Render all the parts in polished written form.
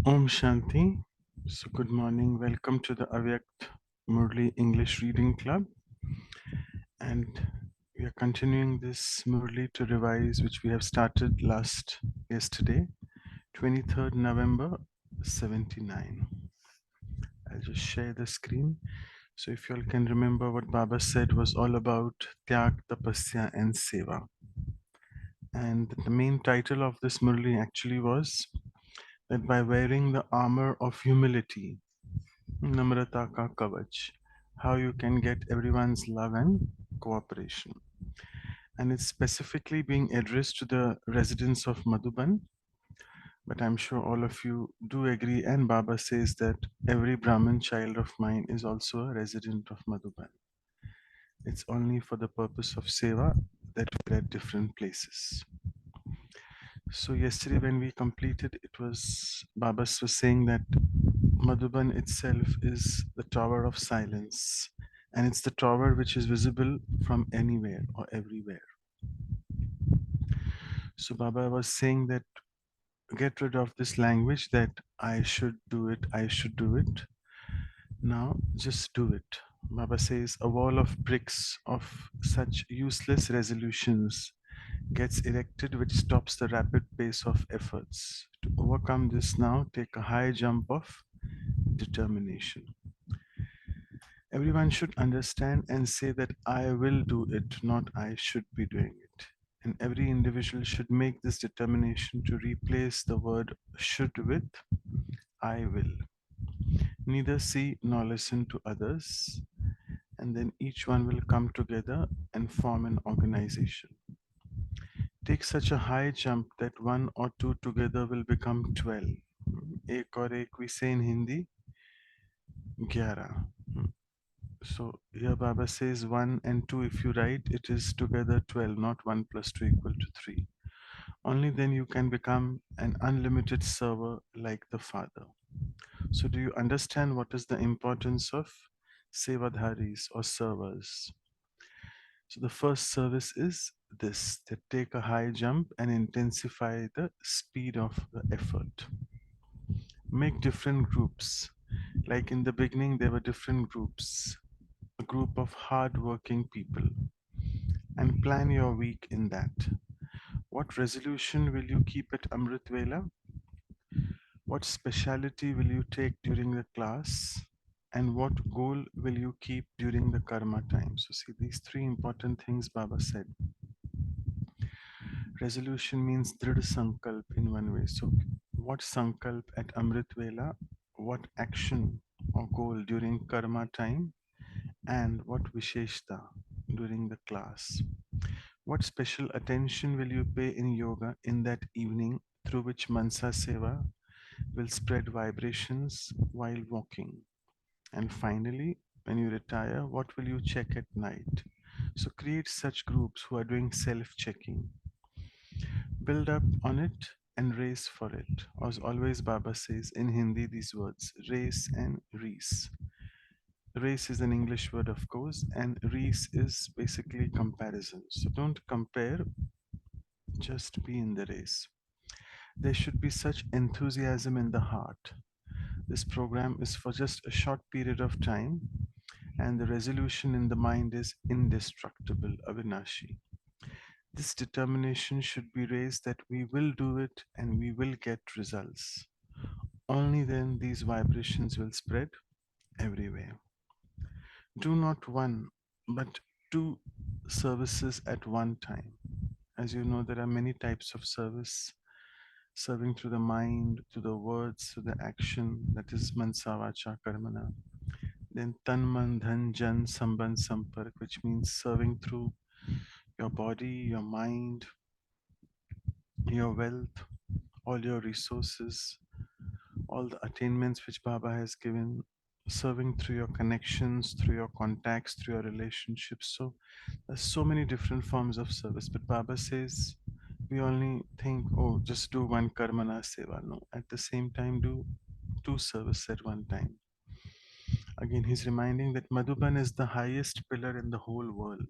Om Shanti. So, good morning. Welcome to the Avyakt Murli English Reading Club. And we are continuing this Murli to revise, which we have started yesterday, 23rd November 79. I'll just share the screen. So, if you all can remember what Baba said was all about Tyag, Tapasya, and Seva. And the main title of this Murli actually was that by wearing the armor of humility, Namrata ka Kavach, how you can get everyone's love and cooperation. And it's specifically being addressed to the residents of Madhuban, but I'm sure all of you do agree, and Baba says that every Brahmin child of mine is also a resident of Madhuban. It's only for the purpose of seva that we're at different places. So yesterday when we completed, it was Babas was saying that Madhuban itself is the tower of silence, and it's the tower which is visible from anywhere or everywhere. So Baba was saying that get rid of this language that I should do it, I should do it. Now just do it. Baba says a wall of bricks of such useless resolutions gets erected which stops the rapid pace of efforts. To overcome this now, take a high jump of determination. Everyone should understand and say that I will do it, not I should be doing it. And every individual should make this determination to replace the word should with I will. Neither see nor listen to others, and then each one will come together and form an organization. Take such a high jump that one or two together will become 12. Ek aur ek we say in Hindi, 11. So here Baba says 1 and 2, if you write, it is together 12, not 1 plus 2 equal to 3. Only then you can become an unlimited server like the Father. So do you understand what is the importance of Sevadharis or servers? So the first service is this, that take a high jump and intensify the speed of the effort. Make different groups. Like in the beginning, there were different groups, a group of hard-working people, and plan your week in that. What resolution will you keep at Amrit Vela? What speciality will you take during the class? And what goal will you keep during the karma time? So, see, these three important things Baba said. Resolution means Drid Sankalp in one way. So, what Sankalp at Amrit Vela? What action or goal during karma time? And what Visheshta during the class? What special attention will you pay in yoga in that evening through which Mansa Seva will spread vibrations while walking? And finally, when you retire, what will you check at night? So create such groups who are doing self-checking. Build up on it and race for it. As always, Baba says in Hindi these words, race and reese. Race is an English word, of course, and reese is basically comparison. So don't compare, just be in the race. There should be such enthusiasm in the heart. This program is for just a short period of time, and the resolution in the mind is indestructible, Avinashi. This determination should be raised that we will do it and we will get results. Only then these vibrations will spread everywhere. Do not one, but two services at one time. As you know, there are many types of service, serving through the mind, through the words, through the action, that is Mansavacha Karmana. Then Tan Man Dhan Jan Sambandh Sampark, which means serving through your body, your mind, your wealth, all your resources, all the attainments which Baba has given, serving through your connections, through your contacts, through your relationships. So there's so many different forms of service. But Baba says we only think, oh, just do one karmana seva. No, at the same time, do two service at one time. Again, he's reminding that Madhuban is the highest pillar in the whole world.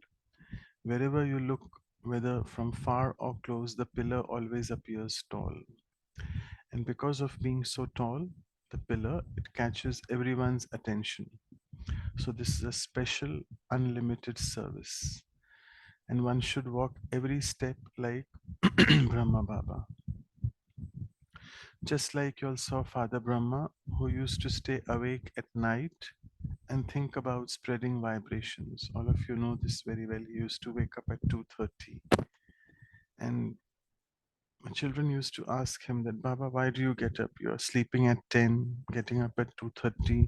Wherever you look, whether from far or close, the pillar always appears tall. And because of being so tall, the pillar, it catches everyone's attention. So this is a special unlimited service. And one should walk every step like Brahma Baba. Just like you all saw Father Brahma, who used to stay awake at night and think about spreading vibrations. All of you know this very well. He used to wake up at 2:30, and my children used to ask him that, Baba, why do you get up? You're sleeping at 10, getting up at 2:30.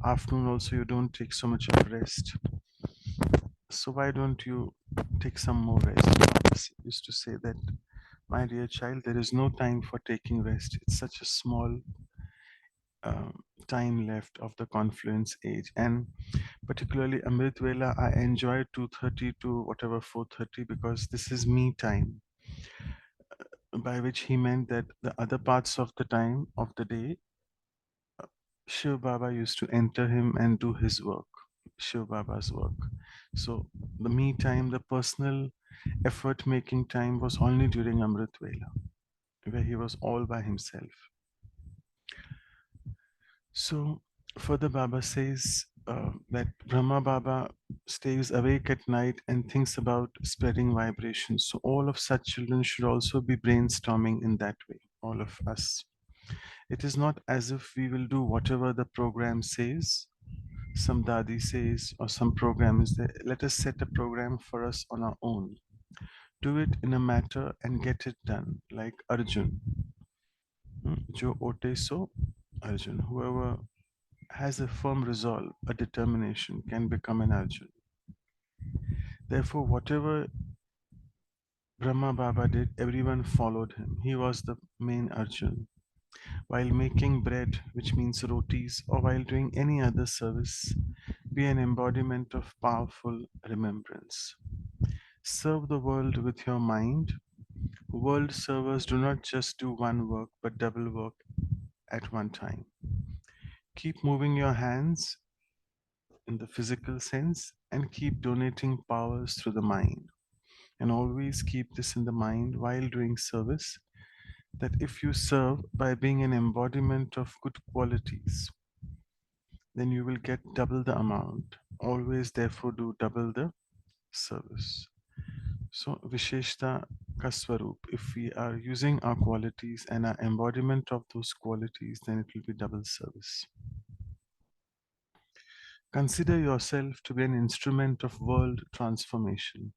Afternoon also you don't take so much of rest. So why don't you take some more rest? Baba used to say that, my dear child, there is no time for taking rest. It's such a small time left of the confluence age, and particularly Amrit Vela, I enjoy 2:30 to whatever 4:30 because this is me time, by which he meant that the other parts of the time of the day, Shiv Baba used to enter him and do his work, Shiv Baba's work. So the me time, the personal effort making time was only during Amrit Vela, where he was all by himself. So further Baba says that Brahma Baba stays awake at night and thinks about spreading vibrations. So all of such children should also be brainstorming in that way, all of us. It is not as if we will do whatever the program says, some dadi says, or some program is there. Let us set a program for us on our own. Do it in a matter and get it done, like Arjun. Jo ote so Arjun. Whoever has a firm resolve, a determination, can become an Arjun. Therefore, whatever Brahma Baba did, everyone followed him. He was the main Arjun. While making bread, which means rotis, or while doing any other service, be an embodiment of powerful remembrance. Serve the world with your mind. World servers do not just do one work, but double work at one time. Keep moving your hands in the physical sense and keep donating powers through the mind. And always keep this in the mind while doing service, that if you serve by being an embodiment of good qualities, then you will get double the amount. Always, therefore, do double the service. So, Visheshta Kaswarup, if we are using our qualities and our embodiment of those qualities, then it will be double service. Consider yourself to be an instrument of world transformation.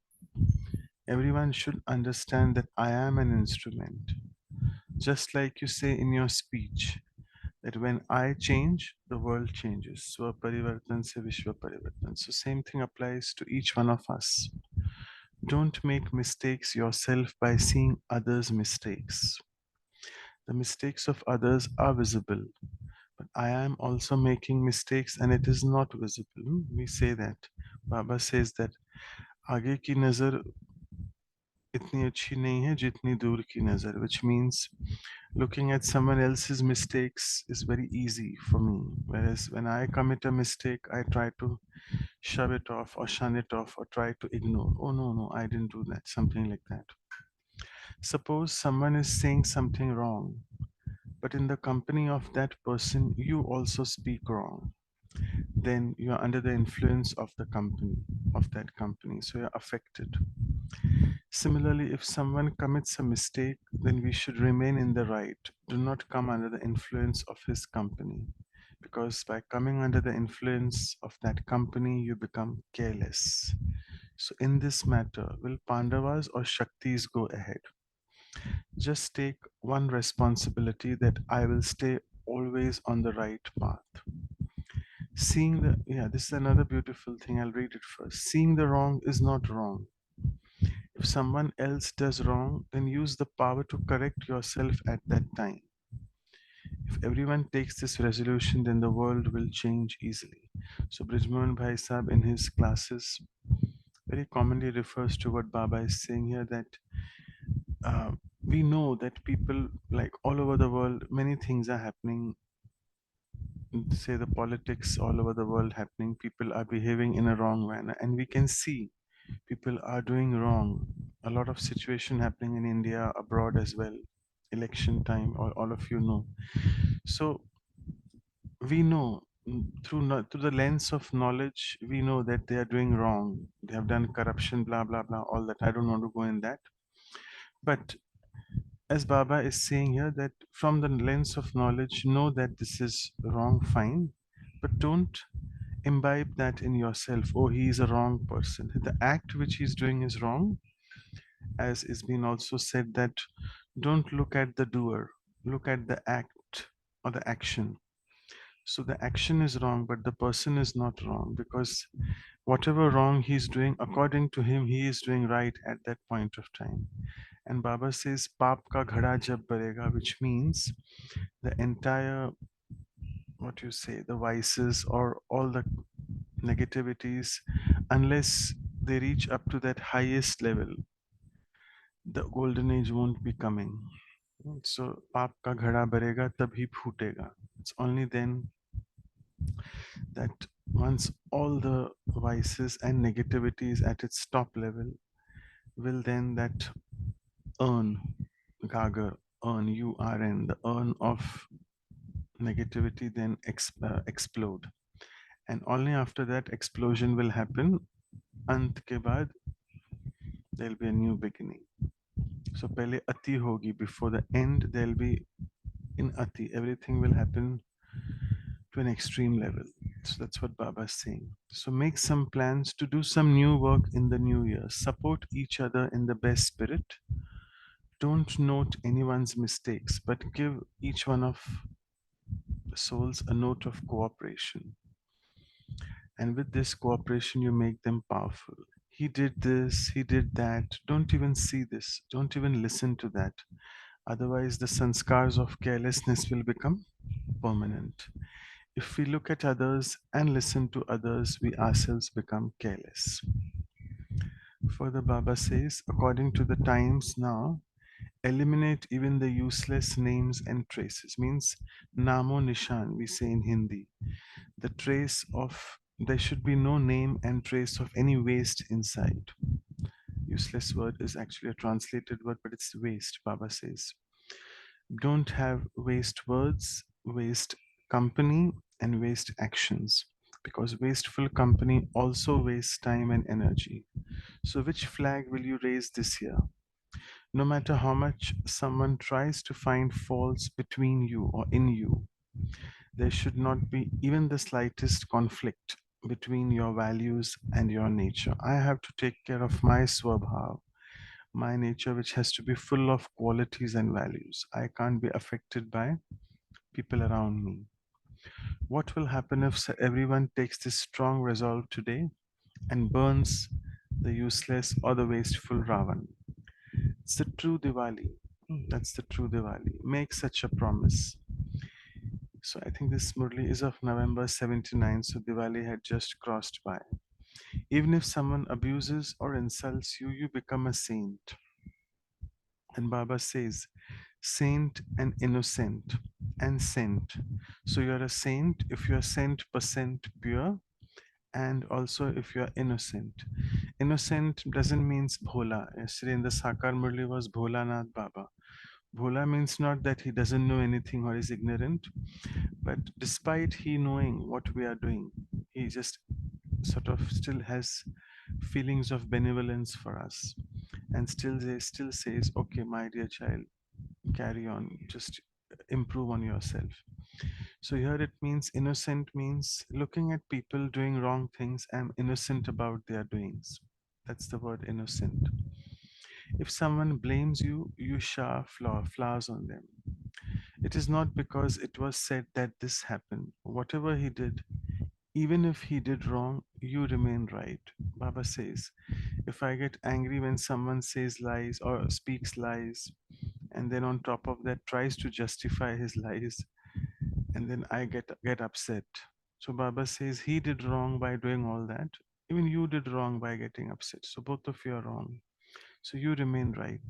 Everyone should understand that I am an instrument. Just like you say in your speech, that when I change, the world changes. Swaparivartan se Vishwa Parivartan. So same thing applies to each one of us. Don't make mistakes yourself by seeing others' mistakes. The mistakes of others are visible, but I am also making mistakes and it is not visible. We say that. Baba says that आगे की नजर इतनी अच्छी नहीं है जितनी दूर की नजर, which means looking at someone else's mistakes is very easy for me, whereas when I commit a mistake I try to shove it off or shun it off or try to ignore. Oh no, I didn't do that, something like that. Suppose someone is saying something wrong, but in the company of that person you also speak wrong, then you are under the influence of the company, of that company, so you're affected. Similarly, if someone commits a mistake, then we should remain in the right. Do not come under the influence of his company. Because by coming under the influence of that company, you become careless. So, in this matter, will Pandavas or Shaktis go ahead? Just take one responsibility, that I will stay always on the right path. Seeing the, yeah, this is another beautiful thing. I'll read it first. Seeing the wrong is not wrong. If someone else does wrong, then use the power to correct yourself at that time. If everyone takes this resolution, then the world will change easily. So Brijmohan Bhai Sahib in his classes very commonly refers to what Baba is saying here, that uh, we know that people, like all over the world, many things are happening. Say the politics all over the world happening, people are behaving in a wrong manner, and we can see people are doing wrong. A lot of situation happening in India, abroad as well. election time, all of you know. So we know, through the lens of knowledge, we know that they are doing wrong. They have done corruption, blah blah blah, all that. I don't want to go in that. But as Baba is saying here, that from the lens of knowledge, know that this is wrong, fine, but don't imbibe that in yourself. Oh, he is a wrong person. The act which he's doing is wrong, as is been also said that don't look at the doer, look at the act or the action. So the action is wrong, but the person is not wrong, because whatever wrong he's doing, according to him, he is doing right at that point of time. And Baba says, Paap ka ghada jab barega, which means the entire, what you say, the vices or all the negativities, unless they reach up to that highest level, the golden age won't be coming. So पाप का घड़ा भरेगा तभी फूटेगा. It's only then that once all the vices and negativities at its top level will then that urn, gagar, urn, urn, the urn of negativity then explode. And only after that explosion will happen, ant ke baad there'll be a new beginning. So pehle ati hogi, before the end there'll be in ati, everything will happen to an extreme level. So that's what Baba is saying. So make some plans to do some new work in the new year. Support each other in the best spirit. Don't note anyone's mistakes, but give each one of the souls a note of cooperation. And with this cooperation, you make them powerful. He did this, he did that. Don't even see this. Don't even listen to that. Otherwise, the sanskars of carelessness will become permanent. If we look at others and listen to others, we ourselves become careless. Further, Baba says, according to the times now, eliminate even the useless names and traces. Means namo nishan, we say in Hindi. The trace of, there should be no name and trace of any waste inside. Useless word is actually a translated word, but it's waste, Baba says. Don't have waste words, waste company, and waste actions, because wasteful company also wastes time and energy. So, which flag will you raise this year? No matter how much someone tries to find faults between you or in you, there should not be even the slightest conflict between your values and your nature. I have to take care of my swabhav, my nature, which has to be full of qualities and values. I can't be affected by people around me. What will happen if everyone takes this strong resolve today and burns the useless or the wasteful Ravan? It's the true Diwali. That's the true Diwali. Make such a promise. So I think this Murli is of November 79, so Diwali had just crossed by. Even if someone abuses or insults you, you become a saint. And Baba says, saint and innocent and sent. So you're a saint if you're sent percent pure, and also if you're innocent. Innocent doesn't mean bhola. Yesterday in the Sakar Murli was Bholanath Baba. Bhola means not that he doesn't know anything or is ignorant, but despite he knowing what we are doing, he just sort of still has feelings of benevolence for us, and still says, okay, my dear child, carry on, just improve on yourself. So here it means innocent means looking at people doing wrong things and innocent about their doings. That's the word innocent. If someone blames you, you shower flowers on them. It is not because it was said that this happened. Whatever he did, even if he did wrong, you remain right. Baba says, if I get angry when someone says lies or speaks lies, and then on top of that tries to justify his lies, and then I get upset. So Baba says he did wrong by doing all that. Even you did wrong by getting upset. So both of you are wrong. So you remain right.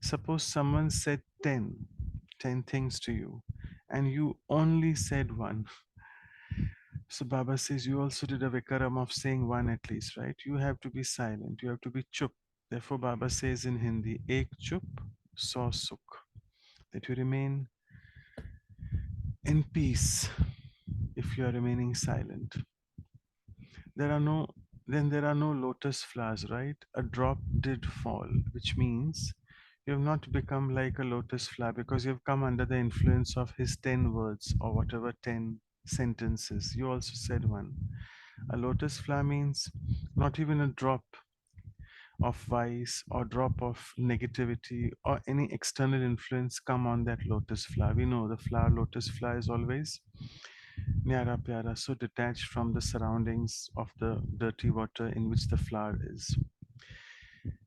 Suppose someone said 10 things to you, and you only said one. So Baba says you also did a vikaram of saying one at least, right? You have to be silent. You have to be chup. Therefore Baba says in Hindi, ek chup, so sukh. that you remain in peace if you are remaining silent. There are no then there are no lotus flowers, right? A drop did fall, which means you have not become like a lotus flower because you have come under the influence of his 10 words or whatever 10 sentences. You also said one. A lotus flower means not even a drop of vice or drop of negativity or any external influence come on that lotus flower. We know the flower, lotus flower is always nyara pyara, so detached from the surroundings of the dirty water in which the flower is.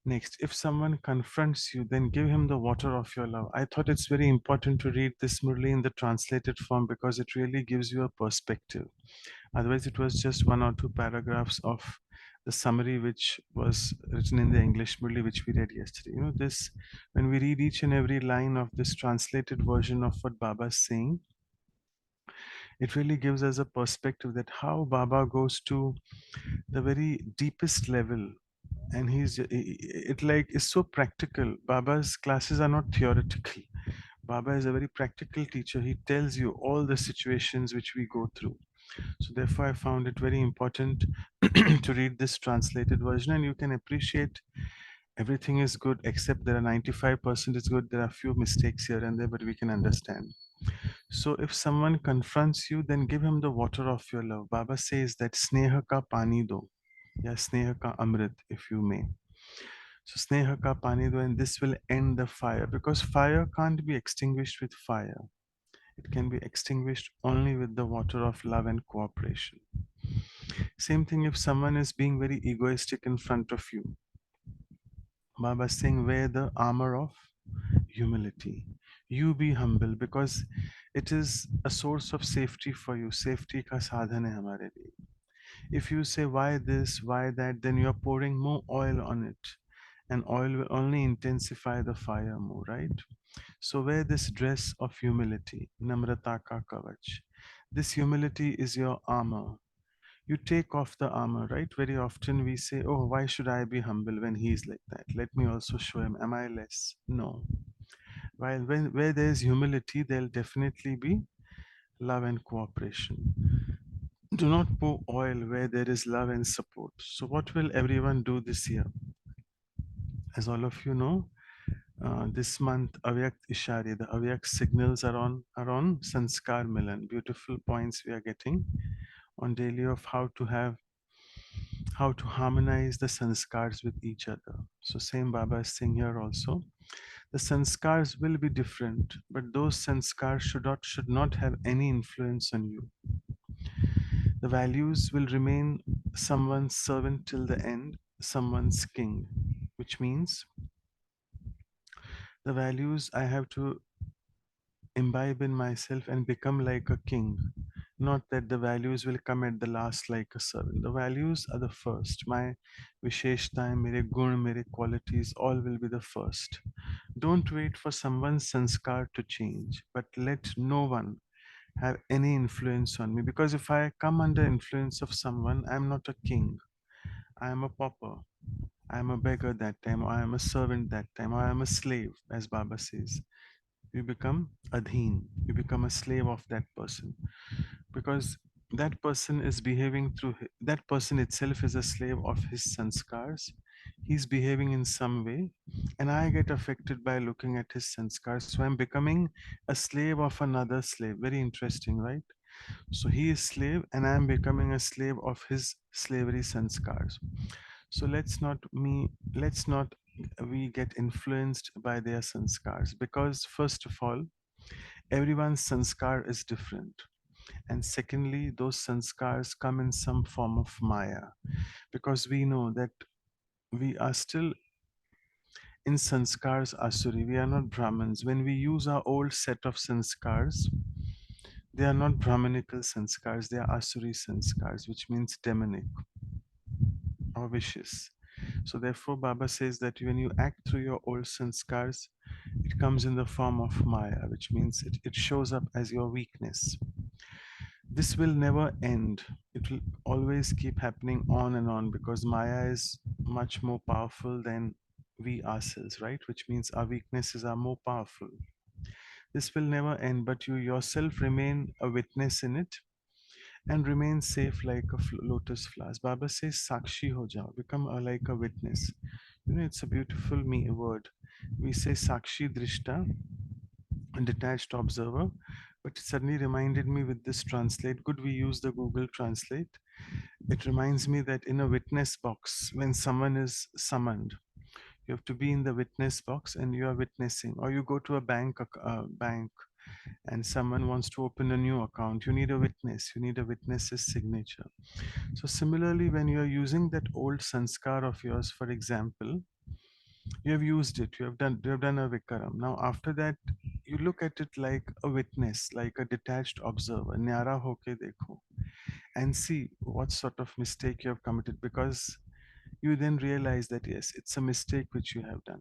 Next, if someone confronts you, then give him the water of your love. I thought it's very important to read this Murli in the translated form because it really gives you a perspective. Otherwise, it was just one or two paragraphs of the summary which was written in the English Murli which we read yesterday. You know, this when we read each and every line of this translated version of what Baba is saying, it really gives us a perspective that how Baba goes to the very deepest level, and it like is so practical. Baba's classes are not theoretical. Baba is a very practical teacher. He tells you all the situations which we go through. So therefore I found it very important to read this translated version, and you can appreciate everything is good except there are 95% is good. There are a few mistakes here and there, but we can understand. So if someone confronts you, then give him the water of your love. Baba says that sneha ka pani do, yeah, sneha ka amrit, if you may. So sneha ka pani do, and this will end the fire because fire can't be extinguished with fire. It can be extinguished only with the water of love and cooperation. Same thing if someone is being very egoistic in front of you. Baba is saying, wear the armor of humility. You be humble because it is a source of safety for you. Safety ka sadhan hai hamare liye. If you say why this, why that, then you are pouring more oil on it. And oil will only intensify the fire more, right? So wear this dress of humility, namrata ka kavach. This humility is your armor. You take off the armor, right? Very often we say, oh, why should I be humble when he's like that? Let me also show him. Am I less? No. While where there is humility, there'll definitely be love and cooperation. Do not pour oil where there is love and support. So, what will everyone do this year? As all of you know, this month Avyak Ishari, the Avyak signals are on Sanskar Milan. Beautiful points we are getting on daily of how to harmonize the sanskars with each other. So same Baba is saying here also. The sanskars will be different, but those sanskars should not have any influence on you. The values will remain someone's servant till the end, someone's king, which means the values I have to imbibe in myself and become like a king. Not that the values will come at the last like a servant. The values are the first. My visheshtaएं, mere gun, mere qualities, all will be the first. Don't wait for someone's sanskar to change, but let no one have any influence on me. Because if I come under influence of someone, I'm not a king. I am a pauper. I am a beggar that time, or I am a servant that time, or I am a slave, as Baba says. You become adheen, you become a slave of that person because that person is behaving that person itself is a slave of his sanskars. He's behaving in some way, and I get affected by looking at his sanskars. So I'm becoming a slave of another slave. Very interesting, right? So he is slave, and I am becoming a slave of his slavery sanskars. So let's not we get influenced by their sanskars because first of all, everyone's sanskar is different. And secondly, those sanskars come in some form of maya because we know that we are still in sanskars asuri. We are not Brahmins. When we use our old set of sanskars, they are not Brahmanical sanskars, they are asuri sanskars, which means demonic or vicious. So therefore, Baba says that when you act through your old sanskars, it comes in the form of maya, which means it shows up as your weakness. This will never end. It will always keep happening on and on because Maya is much more powerful than we ourselves, right? Which means our weaknesses are more powerful. This will never end, but you yourself remain a witness in it and remain safe like a lotus flower. Baba says, Sakshi ho jao, become like a witness. You know, it's a beautiful word. We say Sakshi Drishta, a detached observer, but it suddenly reminded me with this translate. Good, we use the Google Translate. It reminds me that in a witness box, when someone is summoned, you have to be in the witness box and you are witnessing. Or you go to a bank and someone wants to open a new account. You need a witness. You need a witness's signature. So similarly, when you are using that old sanskar of yours, for example, you have used it. You have done a vikaram. Now after that, you look at it like a witness, like a detached observer. Nyara hoke dekho and see what sort of mistake you have committed, because you then realize that yes, it's a mistake which you have done.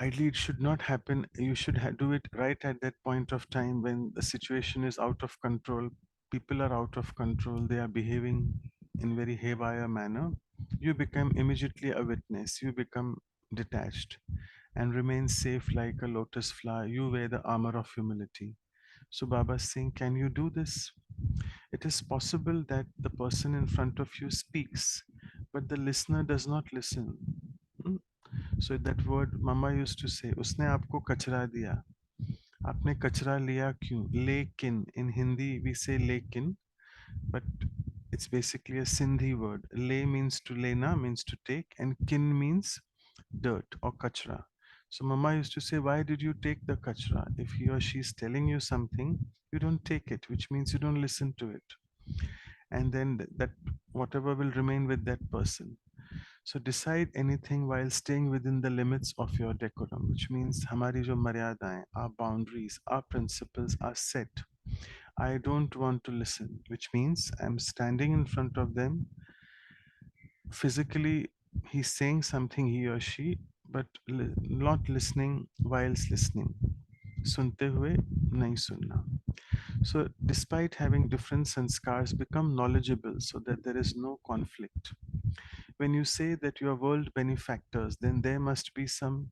Ideally, it should not happen. You should do it right at that point of time when the situation is out of control. People are out of control. They are behaving in very haywire manner. You become immediately a witness. You become detached and remain safe like a lotus flower. You wear the armor of humility. So Baba is saying, can you do this? It is possible that the person in front of you speaks, but the listener does not listen. Hmm? So that word Mama used to say, उसने आपको कचरा दिया, आपने कचरा लिया क्यों? लेकिन in Hindi we say लेकिन, but it's basically a Sindhi word. Le means to lena, means to take, and kin means dirt or kachra. So Mama used to say, why did you take the kachra? If he or she is telling you something, you don't take it, which means you don't listen to it. And then that whatever will remain with that person. So decide anything while staying within the limits of your decorum, which means हमारी जो मर्यादाएं, our boundaries, our principles are set. I don't want to listen, which means I'm standing in front of them. Physically, he's saying something, he or she, but not listening whilst listening. सुनते हुए नहीं सुनना. So, despite having different sanskars, become knowledgeable so that there is no conflict. When you say that you are world benefactors, then there must be some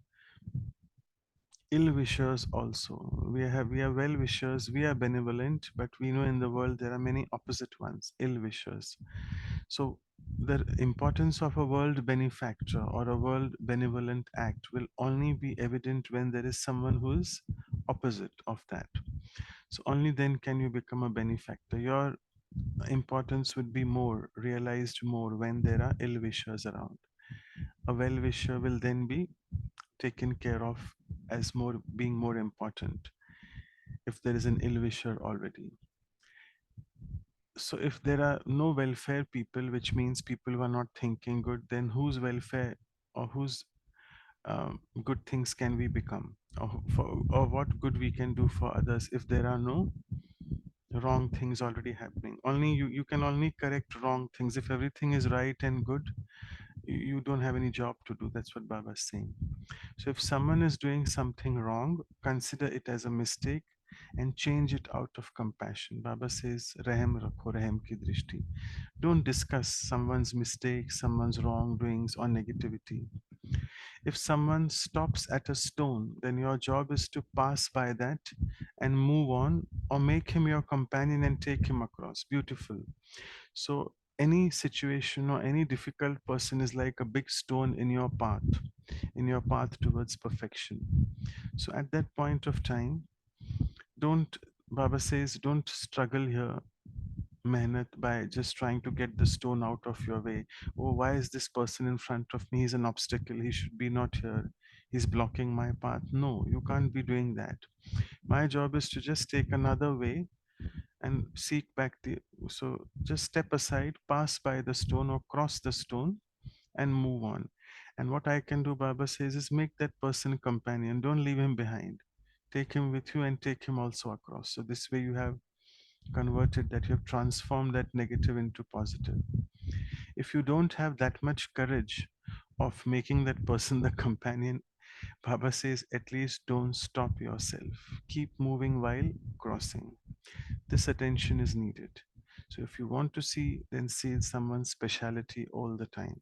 ill wishers also. We are well wishers, we are benevolent, but we know in the world there are many opposite ones, ill wishers. So the importance of a world benefactor or a world benevolent act will only be evident when there is someone who is opposite of that. So only then can you become a benefactor. Your importance would be more realized more when there are ill wishers around. A well wisher will then be taken care of as more being more important if there is an ill wisher already. So if there are no welfare people, which means people who are not thinking good, then whose welfare or whose good things can we become, or what good we can do for others if there are no wrong things already happening? Only you can only correct wrong things. If everything is right and good, you don't have any job to do. That's what Baba is saying. So if someone is doing something wrong, consider it as a mistake and change it out of compassion. Baba says, Rahem rakho, Rahem ki drishti. Don't discuss someone's mistakes, someone's wrongdoings, or negativity. If someone stops at a stone, then your job is to pass by that and move on, or make him your companion and take him across. Beautiful. So, any situation or any difficult person is like a big stone in your path towards perfection. So, at that point of time, don't, Baba says, don't struggle here, mehnat, by just trying to get the stone out of your way. Oh, why is this person in front of me? He's an obstacle. He should be not here. He's blocking my path. No, you can't be doing that. My job is to just take another way and seek back the. So just step aside, pass by the stone or cross the stone and move on. And what I can do, Baba says, is make that person a companion. Don't leave him behind. Take him with you and take him also across. So this way you have converted that, you have transformed that negative into positive. If you don't have that much courage of making that person the companion, Baba says, at least don't stop yourself. Keep moving while crossing. This attention is needed. So if you want to see, then see someone's speciality all the time.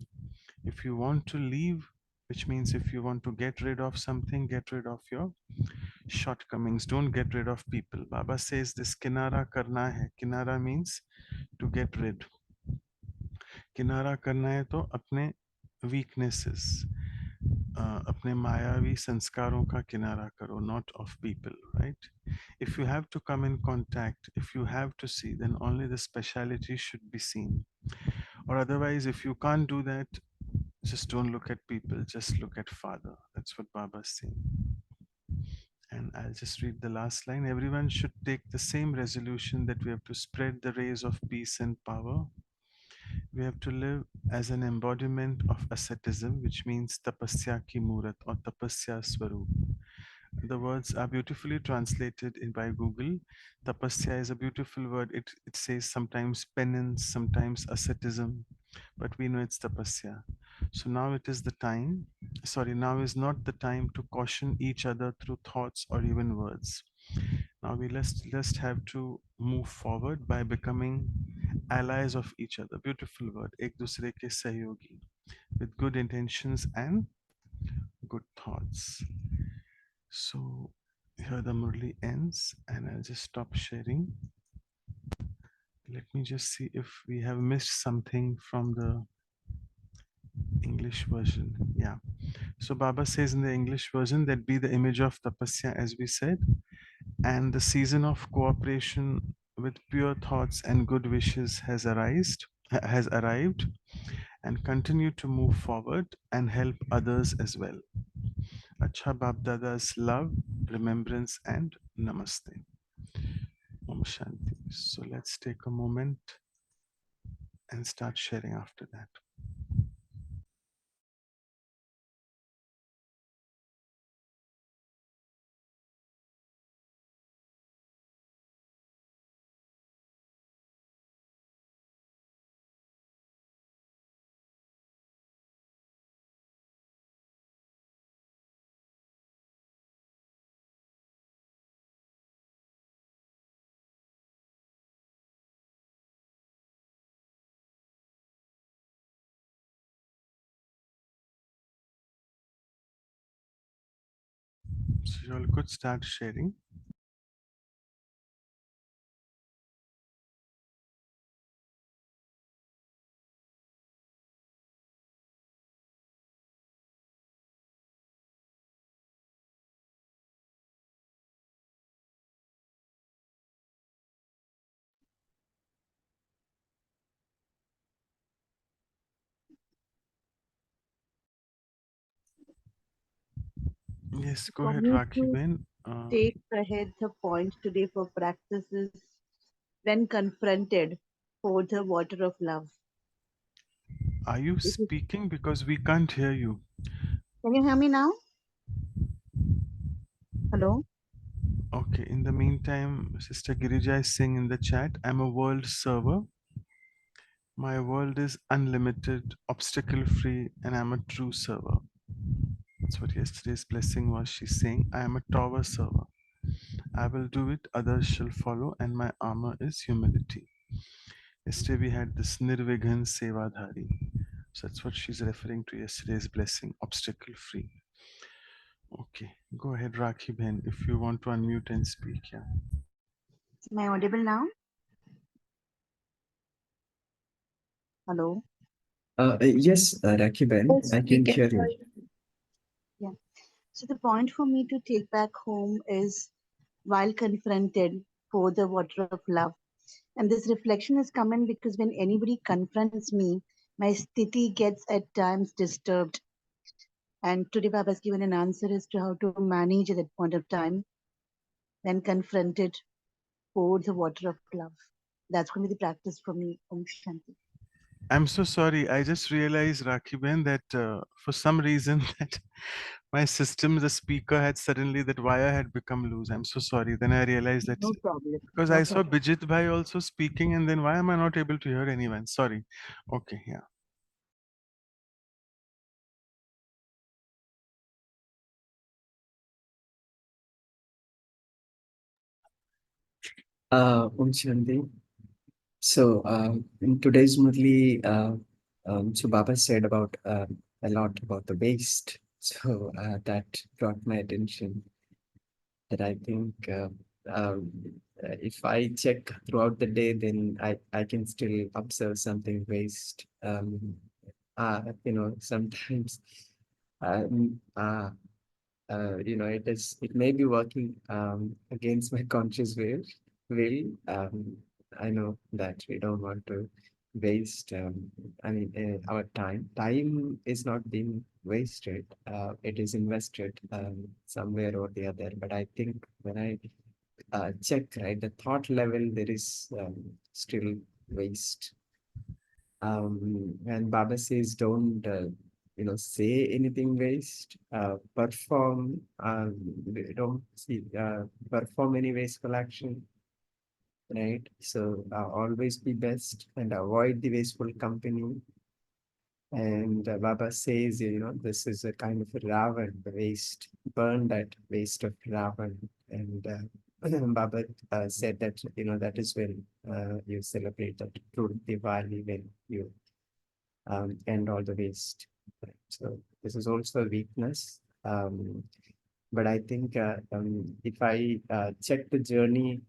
If you want to leave, which means if you want to get rid of something, get rid of your shortcomings. Don't get rid of people. Baba says this kinara karna hai. Kinara means to get rid. किनारा करना है तो अपने weaknesses, अपने मायावी संस्कारों का किनारा करो, not of people, right? If you have to come in contact, if you have to see, then only the speciality should be seen. Or otherwise, if you can't do that, just don't look at people, just look at Father. That's what Baba is saying. And I'll just read the last line. Everyone should take the same resolution that we have to spread the rays of peace and power. We have to live as an embodiment of asceticism, which means tapasya ki murat or tapasya swarup. The words are beautifully translated in by Google. Tapasya is a beautiful word. It says sometimes penance, sometimes asceticism, but we know it's tapasya. So now it is the time, now is not the time to caution each other through thoughts or even words. Now we just have to move forward by becoming allies of each other. Beautiful word. Ek dusre ke sahyogi, with good intentions and good thoughts. So here the Murli ends, and I'll just stop sharing. Let me just see if we have missed something from the English version. Yeah. So Baba says in the English version that be the image of tapasya, as we said, and the season of cooperation with pure thoughts and good wishes has arrived, and continue to move forward and help others as well. Acha Bab Dada's love, remembrance, and namaste. Om Shanti. So let's take a moment and start sharing after that. So you all could start sharing. Yes, go For ahead, me Rakhi to Ben. take ahead the point today for practices when confronted for the water of love. Are you This is, speaking? Because we can't hear you. can you hear me now? Hello? Okay, in the meantime, Sister Girija is saying in the chat, I'm a world server. My world is unlimited, obstacle free, and I'm a true server. That's what yesterday's blessing was. She's saying, I am a tower server. I will do it, others shall follow, and my armor is humility. Yesterday we had this Nirvighan Sevadhari. So that's what she's referring to yesterday's blessing, obstacle free. Okay, go ahead, Rakhi Ben, if you want to unmute and speak. Yeah. Am I audible now? Hello? Yes, Rakhi Ben, Yes, I we can can hear hear you. you. Yeah. So the point for me to take back home is while confronted for the water of love. And this reflection is coming because when anybody confronts me, my sthiti gets at times disturbed. And today Baba has given an answer as to how to manage at that point of time when confronted for the water of love. That's going to be the practice for me. Om Shanti. I'm so sorry. I just realized, Rakhi Ben, that for some reason that my system, the speaker had suddenly that wire had become loose. I'm so sorry. Then I realized that No problem. because No I saw problem. Bijit Bhai also speaking, and then why am I not able to hear anyone? Sorry. Okay, yeah. Om Shanti. So, in today's Murli, so Baba said about a lot about the waste. So that brought my attention that I think um, if I check throughout the day, then I can still observe something waste. Sometimes um, uh, it may be working against my conscious will. I know that we don't want to waste our time is not being wasted. It is invested somewhere or the other. But I think when I check, right, the thought level, there is still waste. And Baba says, don't, say anything waste, don't see, perform any wasteful action, right? So always be best and avoid the wasteful company. And Baba says, this is a kind of a Ravan, the waste, burn that waste of Ravan. And Baba said that, that is when you celebrate that true Diwali, when you and all the waste. Right? So this is also a weakness. But I think if I check the journey,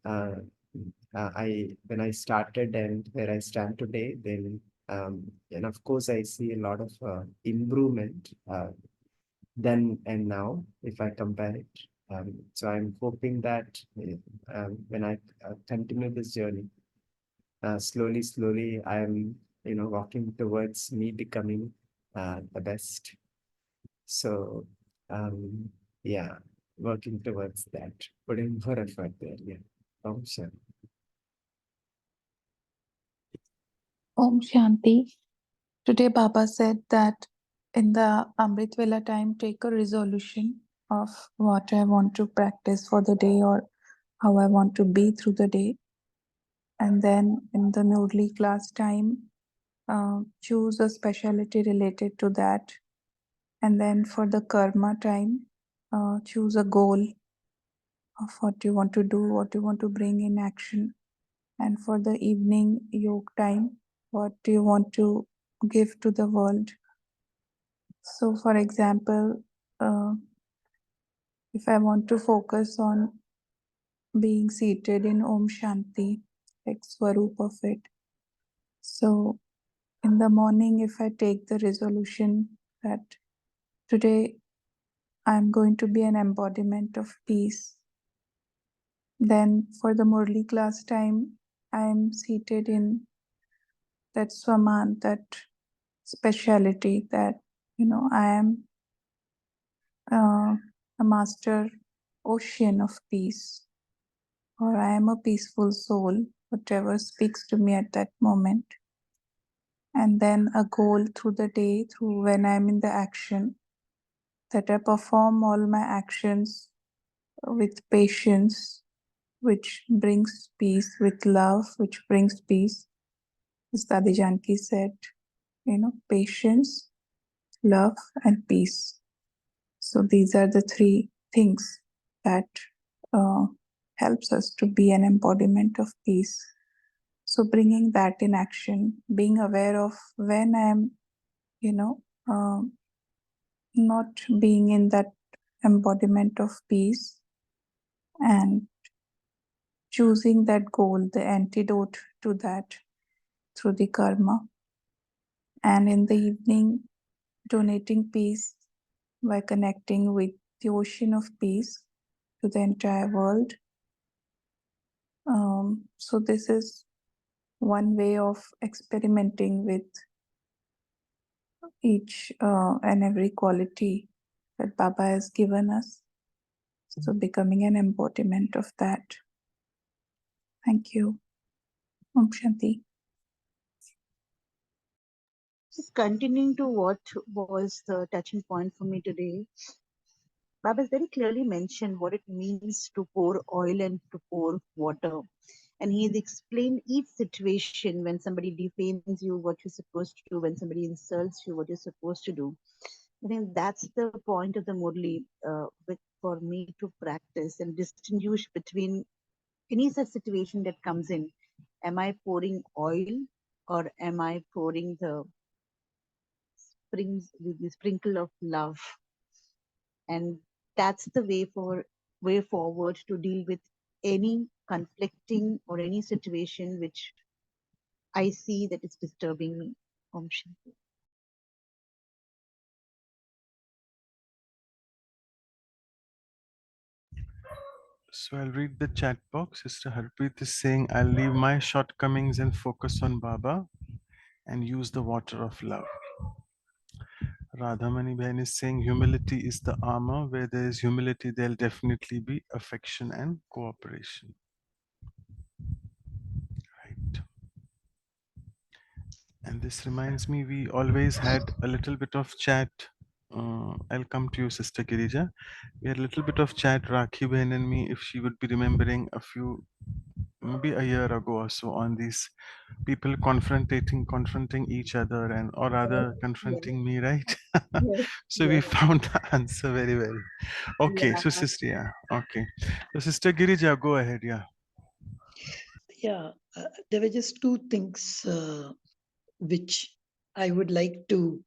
I when I started and where I stand today, then and of course I see a lot of improvement then and now if I compare it. So I'm hoping that when I continue this journey, slowly I'm walking towards me becoming the best. So yeah, working towards that, putting more effort there. Yeah. Sure. Om Shanti. Today, Baba said that in the Amrit Vela time, take a resolution of what I want to practice for the day or how I want to be through the day. And then in the Murli class time, choose a specialty related to that. And then for the karma time, choose a goal of what you want to do, what you want to bring in action. And for the evening yoga time, what do you want to give to the world? So, for example, if I want to focus on being seated in Om Shanti, like Swarup of it. So, in the morning, if I take the resolution that today I'm going to be an embodiment of peace, then for the Murli class time, I'm seated in that Swaman, that speciality that, I am a master ocean of peace, or I am a peaceful soul, whatever speaks to me at that moment. And then a goal through the day, through when I'm in the action, that I perform all my actions with patience, which brings peace, with love, which brings peace. As Dadi Janki said, patience, love, and peace. So these are the three things that uh, helps us to be an embodiment of peace. So bringing that in action, being aware of when I'm, not being in that embodiment of peace, and choosing that goal, the antidote to that through the karma. And in the evening, donating peace by connecting with the ocean of peace to the entire world. So this is one way of experimenting with each and every quality that Baba has given us. So becoming an embodiment of that. Thank you. Om Shanti. Just continuing to what was the touching point for me today, Baba has very clearly mentioned what it means to pour oil and to pour water. And he has explained each situation when somebody defames you, what you're supposed to do, when somebody insults you, what you're supposed to do. I think that's the point of the Murli for me to practice and distinguish between any such situation that comes in. Am I pouring oil or am I pouring the the sprinkle of love, and that's the way forward to deal with any conflicting or any situation which I see that is disturbing me. Om Shanti. So I'll read the chat box. Sister Harpreet is saying, I'll leave my shortcomings and focus on Baba and use the water of love. Radhamani Bain is saying, humility is the armor. Where there is humility, there'll definitely be affection and cooperation. Right. And this reminds me, we always had a little bit of chat. I'll come to you, Sister Girija. We had a little bit of chat, Rakhi Bain and me, if she would be remembering a few, maybe a year ago or so, on these people confronting each other, and or rather Yes, confronting me, right? yes, So we yes, found the answer very well. Okay, so yeah. sister, yeah, okay. So Sister Girija, go ahead, yeah. Yeah, there were just two things which I would like to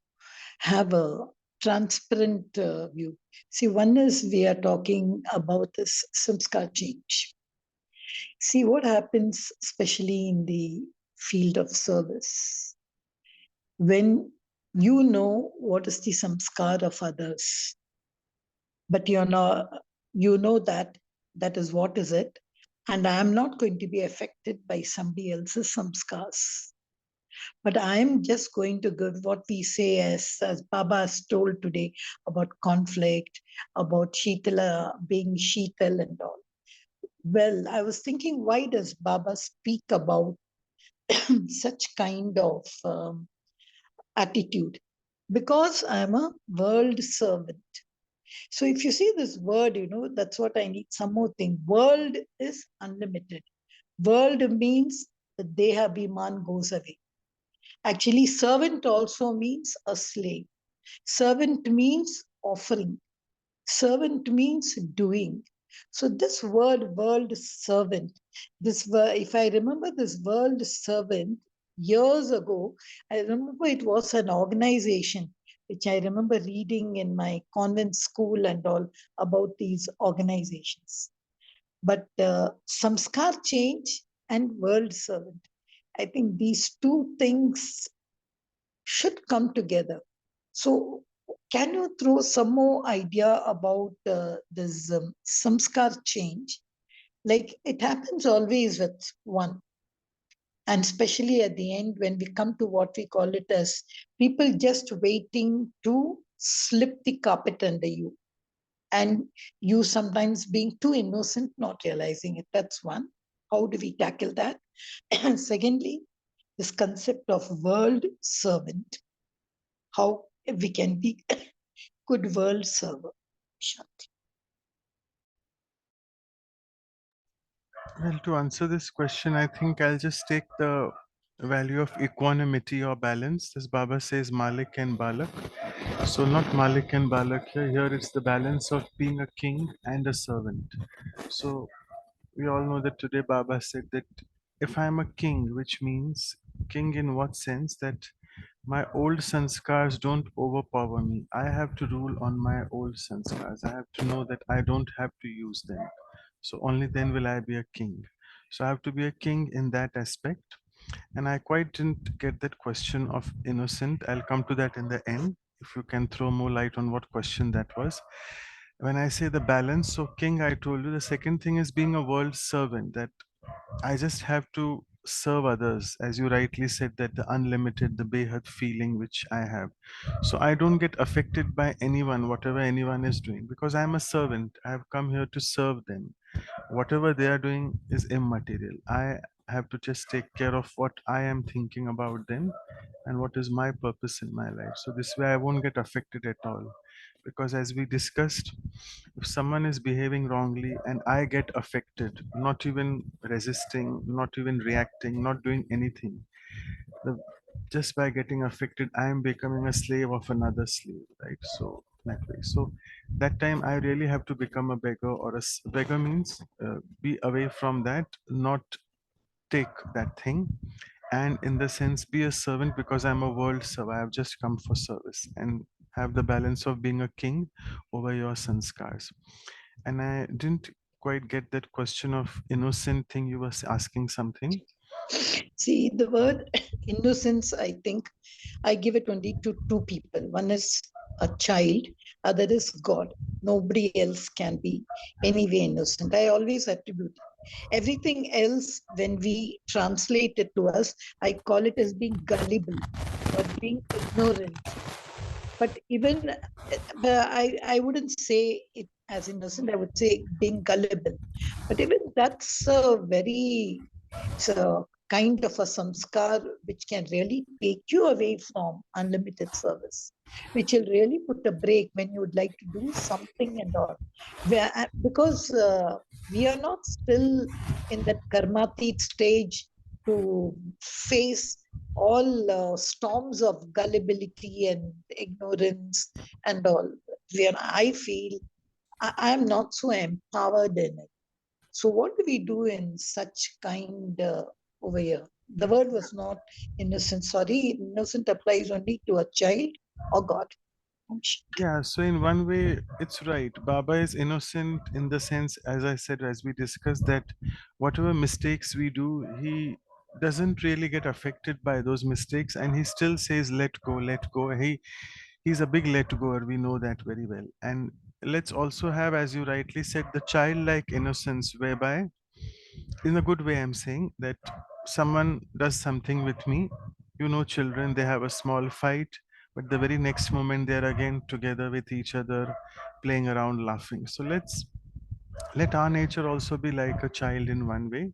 have a transparent view. See, one is we are talking about this samskar change. See, what happens, especially in the field of service, when you know what is the samskar of others, but you're not, you know that that is what is it, and I am not going to be affected by somebody else's samskars. But I am just going to give what we say as Baba has told today about conflict, about Sheetala being Sheetal and all. Well, I was thinking, why does Baba speak about such kind of attitude? Because I'm a world servant. So if you see this word, that's what I need. Some more thing. World is unlimited. World means the Deha Bhiman goes away. Actually, servant also means a slave. Servant means offering. Servant means doing. So this word, world servant, this word, if I remember this world servant, years ago, I remember it was an organization which I remember reading in my convent school and all about these organizations. But samskar change and world servant, I think these two things should come together. So, can you throw some more idea about this samskar change? Like it happens always with one, and especially at the end when we come to what we call it as people just waiting to slip the carpet under you, and you sometimes being too innocent, not realizing it. That's one. How do we tackle that? Secondly, this concept of world servant, how we can be good world server. Shanti. Well, to answer this question, I think I'll just take the value of equanimity or balance. As Baba says, Malik and Balak. So not Malik and Balak here. Here it's the balance of being a king and a servant. So we all know that today Baba said that if I am a king, which means king in what sense? That my old sanskars don't overpower me. I have to rule on my old sanskars. I have to know that I don't have to use them. So only then will I be a king. So I have to be a king in that aspect. And I quite didn't get that question of innocent. I'll come to that in the end. If you can throw more light on what question that was. When I say the balance, so king, I told you the second thing is being a world servant, that I just have to serve others, as you rightly said, that the unlimited, the behad feeling which I have. So I don't get affected by anyone, whatever anyone is doing, because I'm a servant. I have come here to serve them. Whatever they are doing is immaterial. I have to just take care of what I am thinking about them and what is my purpose in my life. So this way I won't get affected at all. Because as we discussed, if someone is behaving wrongly and I get affected, not even resisting, not even reacting, not doing anything, the, just by getting affected, I am becoming a slave of another slave, right? So that way. So that time I really have to become a beggar, or beggar means be away from that, not take that thing, and in the sense be a servant because I'm a world server. I have just come for service and have the balance of being a king over your sanskars. And I didn't quite get that question of innocent thing. You were asking something. See, the word innocence, I think I give it only to two people. One is a child, other is God. Nobody else can be anyway innocent. I always attribute it. Everything else, when we translate it to us, I call it as being gullible or being ignorant. But even I wouldn't say it as innocent, I would say being gullible. But even that's a very so kind of a samskar which can really take you away from unlimited service, which will really put a break when you would like to do something and all. Because we are not still in that karmatit stage to face all storms of gullibility and ignorance and all. Where I feel I am not so empowered in it. So what do we do in such kind over here? The word was not innocent. Sorry, innocent applies only to a child or God. Yeah, so in one way, it's right. Baba is innocent in the sense, as I said, as we discussed, that whatever mistakes we do, he doesn't really get affected by those mistakes, and he still says, "Let go, let go." He's a big let goer. We know that very well. And let's also have, as you rightly said, the childlike innocence, whereby, in a good way, I'm saying that someone does something with me. You know, children, they have a small fight, but the very next moment they're again together with each other, playing around, laughing. So let our nature also be like a child in one way,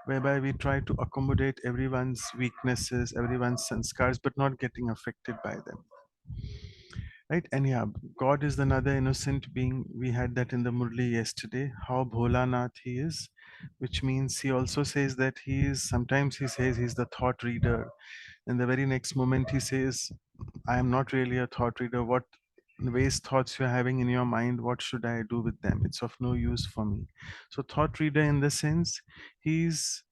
whereby we try to accommodate everyone's weaknesses, everyone's sanskars, but not getting affected by them. Right? And yeah, God is another innocent being. We had that in the Murli yesterday, how Bholanath he is, which means he also says that he is, sometimes he says he's the thought reader. And the very next moment he says, I am not really a thought reader. What waste thoughts you're having in your mind, what should I do with them? It's of no use for me. So thought reader in the sense, he's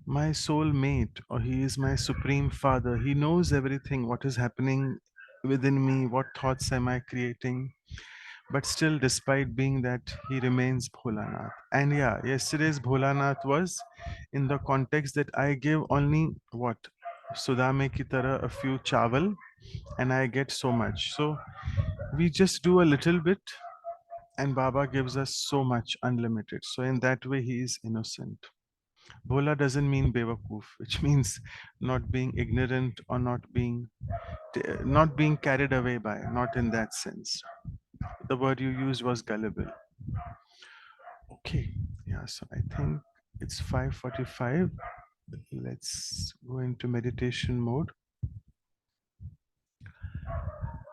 my soul mate, or he is my supreme father. He knows everything, what is happening within me, what thoughts am I creating. But still, despite being that, he remains Bholanath. And yeah, yesterday's Bholanath was in the context that I give only what? Sudame ki tarah a few chawal and I get so much. So we just do a little bit and Baba gives us so much unlimited. So in that way, he is innocent. Bhola doesn't mean bewakoof, which means not being ignorant or not being carried away by, not in that sense. The word you used was gullible. Okay, yeah, so I think it's 5:45. Let's go into meditation mode.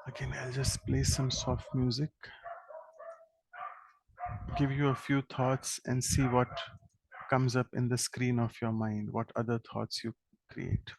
Again, I'll just play some soft music, give you a few thoughts and see what comes up in the screen of your mind, what other thoughts you create.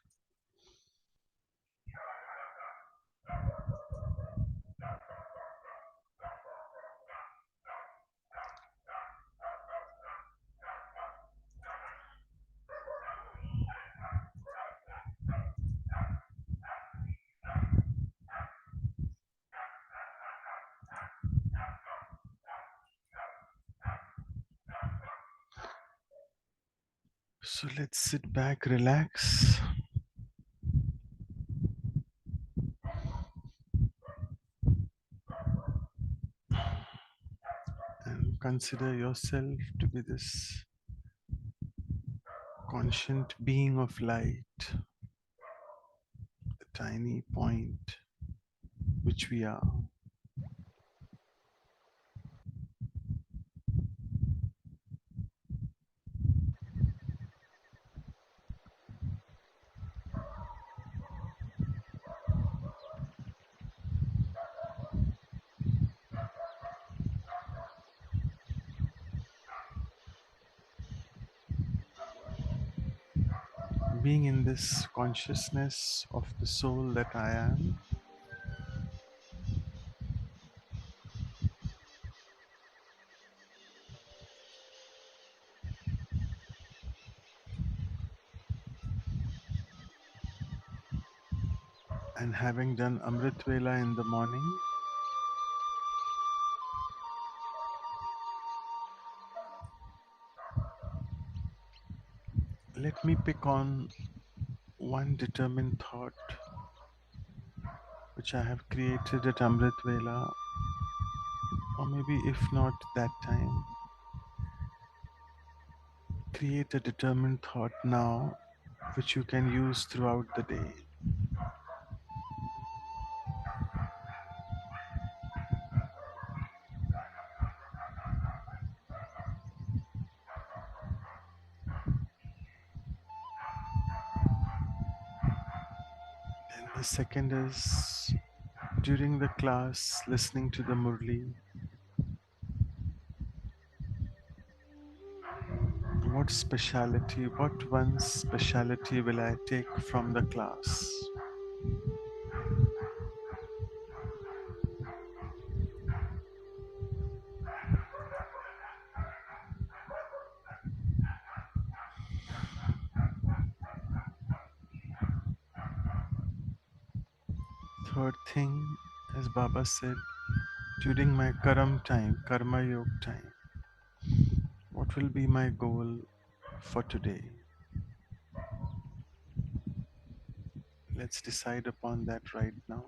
So let's sit back, relax, and consider yourself to be this conscient being of light, the tiny point which we are. Being in this consciousness of the soul that I am, And having done Amrit Vela in the morning, let me pick on one determined thought which I have created at Amrit Vela, or maybe if not that time, create a determined thought now which you can use throughout the day. And the second is during the class, listening to the Murli, what speciality, what one speciality will I take from the class? Third thing, as Baba said, during my Karam time, Karma Yoga time, what will be my goal for today? Let's decide upon that right now.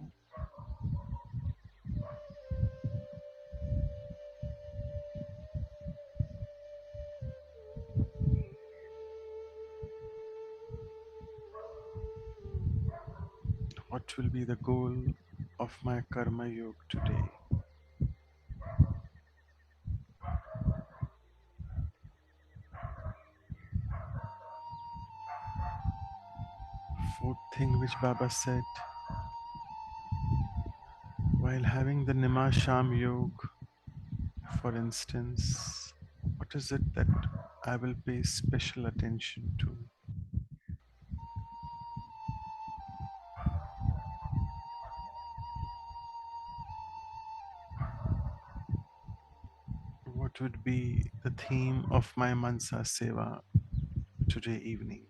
What will be the goal of my Karma Yoga today? Fourth thing which Baba said, while having the Nimasham Yoga, for instance, what is it that I will pay special attention to? What would be the theme of my Mansa Seva today evening?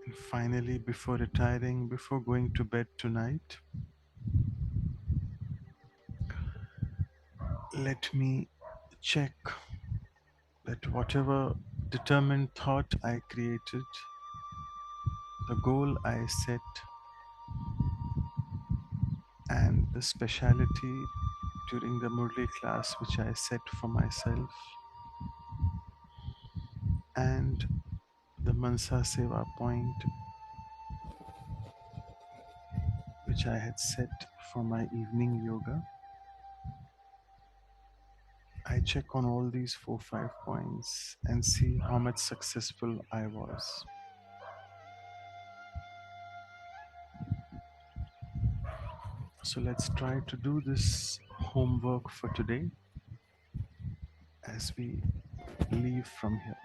And finally, before retiring, before going to bed tonight, let me check that whatever determined thought I created, the goal I set, and the speciality during the Murli class which I set for myself, and the Mansa Seva point which I had set for my evening yoga. I check on all these 4-5 points and see how much successful I was. So let's try to do this homework for today as we leave from here.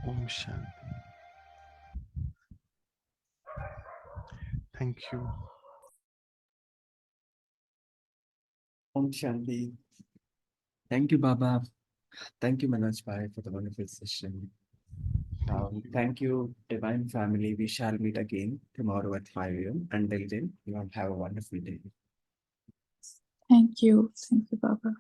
Om Shanti. Thank you. Om Shanti. Thank you, Baba. Thank you, Manoj Bhai, for the wonderful session. Thank you, Divine Family. We shall meet again tomorrow at 5 a.m. Until then, you all have a wonderful day. Thank you. Thank you, Baba.